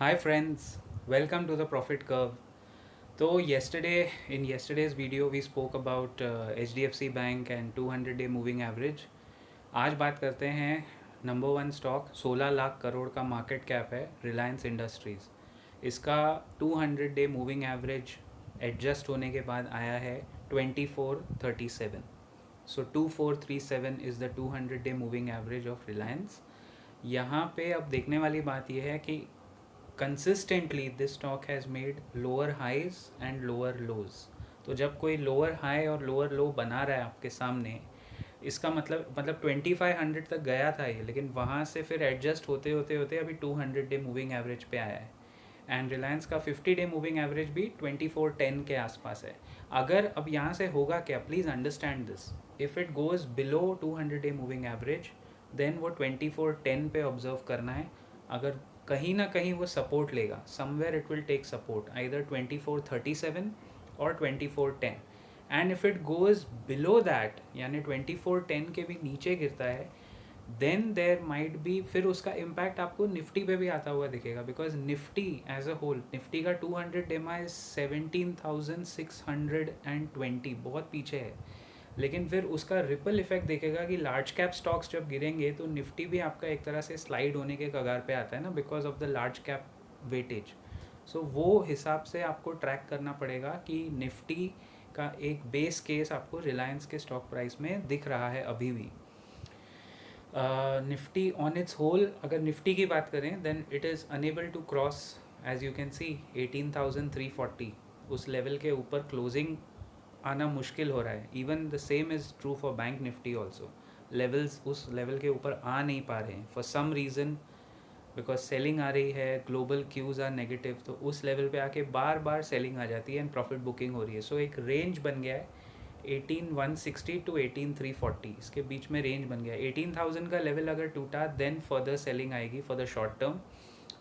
Hi friends, welcome to the Profit Curve. So in yesterday's video we spoke about HDFC Bank and 200 day moving average. आज बात करते हैं number one stock 16 lakh crore का market cap है Reliance industries. इसका 200 day moving average adjust होने के बाद आया है 2437। So 2437 is the 200 day moving average of Reliance. यहाँ पे अब देखने वाली बात यह है कि consistently this stock has made lower highs and lower lows. तो जब कोई लोअर हाई और लोअर लो बना रहा है आपके सामने, इसका मतलब 2500 तक गया था ये, लेकिन वहाँ से फिर एडजस्ट होते होते होते अभी 200 डे मूविंग एवरेज पे आया है। एंड रिलायंस का 50 डे मूविंग एवरेज भी 2410 के आसपास है। अगर अब यहाँ से होगा क्या, please understand this, if it goes below 200 day moving average then वो 2410 पे ऑब्जर्व करना है। अगर कहीं ना कहीं वो सपोर्ट लेगा, somewhere it will take support either 2437 और 2410। And if it goes below that यानी 2410 के भी नीचे गिरता है, देन देयर माइट बी, फिर उसका इम्पैक्ट आपको निफ्टी पे भी आता हुआ दिखेगा। Because Nifty as a whole, Nifty का 200 डेमा इज 17,620, बहुत पीछे है। लेकिन फिर उसका रिपल इफेक्ट देखेगा कि लार्ज कैप स्टॉक्स जब गिरेंगे तो निफ्टी भी आपका एक तरह से स्लाइड होने के कगार पे आता है ना, because of the large cap weightage. So वो हिसाब से आपको ट्रैक करना पड़ेगा कि निफ्टी का एक बेस केस आपको रिलायंस के स्टॉक प्राइस में दिख रहा है अभी भी। निफ्टी ऑन इट्स होल, अगर निफ्टी की बात करें then it is unable to cross, as you can see 18,340। उस लेवल के ऊपर क्लोजिंग आना मुश्किल हो रहा है। Even the same is true for bank Nifty also. Levels उस लेवल के ऊपर आ नहीं पा रहे हैं for some reason, because selling आ रही है, ग्लोबल क्यूज़ आर नेगेटिव, तो उस लेवल पे आके बार बार सेलिंग आ जाती है एंड प्रॉफिट बुकिंग हो रही है। सो एक रेंज बन गया है 18,160 टू 18,340, इसके बीच में रेंज बन गया है। 18,000 का लेवल अगर टूटा देन फर्दर सेलिंग आएगी फॉर द शॉर्ट टर्म।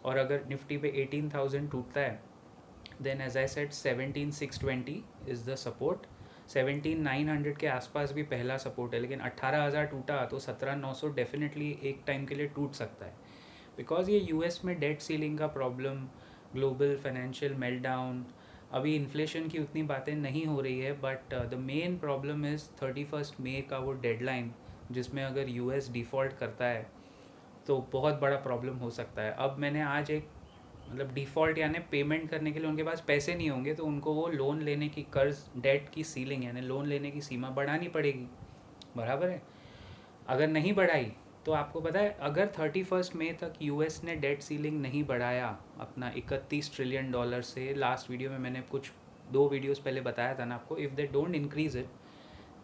और अगर निफ्टी पे 18,000 टूटता है then as I said 17,620 is the support. 17,900 के आसपास भी पहला सपोर्ट है, लेकिन 18,000 टूटा तो 17,900 डेफिनेटली एक टाइम के लिए टूट सकता है। बिकॉज ये यूएस में डेट सीलिंग का प्रॉब्लम, ग्लोबल फाइनेंशियल मेल्टडाउन, अभी इन्फ्लेशन की उतनी बातें नहीं हो रही है, but the main problem is 31 मई का वो डेडलाइन, जिसमें अगर यूएस डिफ़ॉल्ट करता है तो बहुत बड़ा प्रॉब्लम हो सकता है। अब मैंने आज एक, मतलब डिफ़ॉल्ट यानी पेमेंट करने के लिए उनके पास पैसे नहीं होंगे, तो उनको वो लोन लेने की, कर्ज डेट की सीलिंग यानी लोन लेने की सीमा बढ़ानी पड़ेगी, बराबर है। अगर नहीं बढ़ाई तो आपको पता है, अगर 31 मई तक यूएस ने डेट सीलिंग नहीं बढ़ाया अपना 31 ट्रिलियन डॉलर से, लास्ट वीडियो में मैंने कुछ 2 वीडियोस पहले बताया था ना आपको, if they don't increase it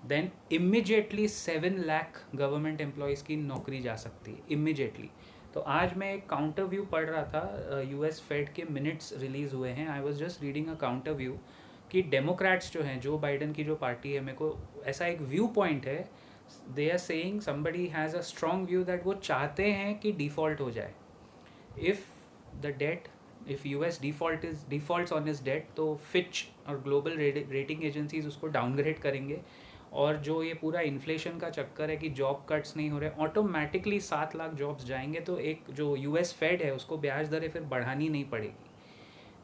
then immediately 7 lakh government employees की नौकरी जा सकती है इमिजिएटली। तो आज मैं एक काउंटर व्यू पढ़ रहा था, यूएस फेड के मिनट्स रिलीज़ हुए हैं, I was just reading a counter view कि डेमोक्रेट्स जो हैं, जो बाइडन की जो पार्टी है, मेरे को ऐसा एक व्यू पॉइंट है, they are saying, somebody has a strong view that वो चाहते हैं कि डिफ़ॉल्ट हो जाए। If the debt, if US defaults on is debt, तो फिच और ग्लोबल रेटिंग एजेंसीज उसको डाउनग्रेड करेंगे। और जो ये पूरा इन्फ्लेशन का चक्कर है कि जॉब कट्स नहीं हो रहे, ऑटोमेटिकली 7 लाख जॉब्स जाएंगे, तो एक जो यूएस फेड है उसको ब्याज दरें फिर बढ़ानी नहीं पड़ेगी।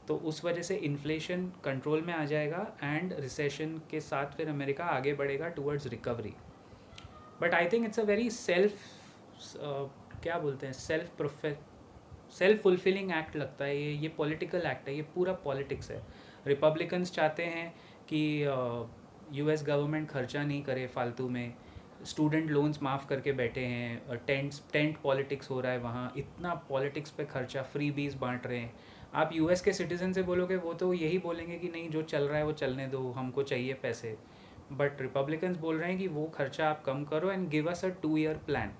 तो उस वजह से इन्फ्लेशन कंट्रोल में आ जाएगा एंड रिसेशन के साथ फिर अमेरिका आगे बढ़ेगा towards recovery. But I think it's a very क्या बोलते हैं, सेल्फ फुलफिलिंग एक्ट लगता है ये पॉलिटिकल एक्ट है, ये पूरा पॉलिटिक्स है। रिपब्लिकन्स चाहते हैं कि यूएस गवर्नमेंट खर्चा नहीं करे फालतू में, स्टूडेंट लोन्स माफ़ करके बैठे हैं, टेंट पॉलिटिक्स हो रहा है वहाँ, इतना पॉलिटिक्स पे खर्चा, फ्री बीज बांट रहे हैं। आप यूएस के सिटीज़न से बोलोगे वो तो यही बोलेंगे कि नहीं, जो चल रहा है वो चलने दो, हमको चाहिए पैसे। बट रिपब्लिकन्स बोल रहे हैं कि वो खर्चा आप कम करो and give us a 2 year plan.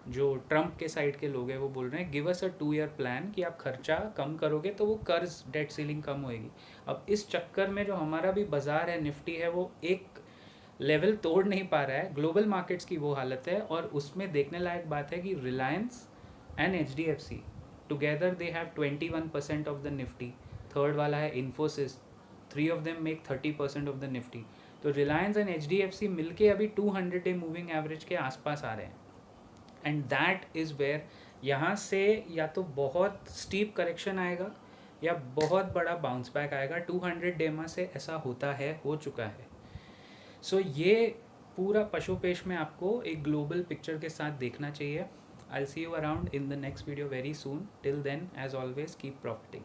जो ट्रंप के साइड के लोग हैं वो बोल रहे हैं गिव अस अ 2 ईयर प्लान, कि आप खर्चा कम करोगे तो वो कर्ज डेट सीलिंग कम होएगी। अब इस चक्कर में जो हमारा भी बाज़ार है, निफ्टी है, वो एक लेवल तोड़ नहीं पा रहा है। ग्लोबल मार्केट्स की वो हालत है, और उसमें देखने लायक बात है कि Reliance and H D F C together they have 21% of the Nifty. Third वाला है Infosys, 3 of them make 30% of the Nifty. तो Reliance and H D F C मिल के अभी 200 डे मूविंग एवरेज के आसपास आ रहे हैं। एंड दैट इज़ वेयर यहाँ से या तो बहुत स्टीप करेक्शन आएगा या बहुत बड़ा बाउंस बैक आएगा। 200 डेमा से ऐसा होता है, हो चुका है। सो ये पूरा पशुपेश में आपको एक ग्लोबल पिक्चर के साथ देखना चाहिए। I will see you around in the next video very soon. Till then, as always, keep profiting.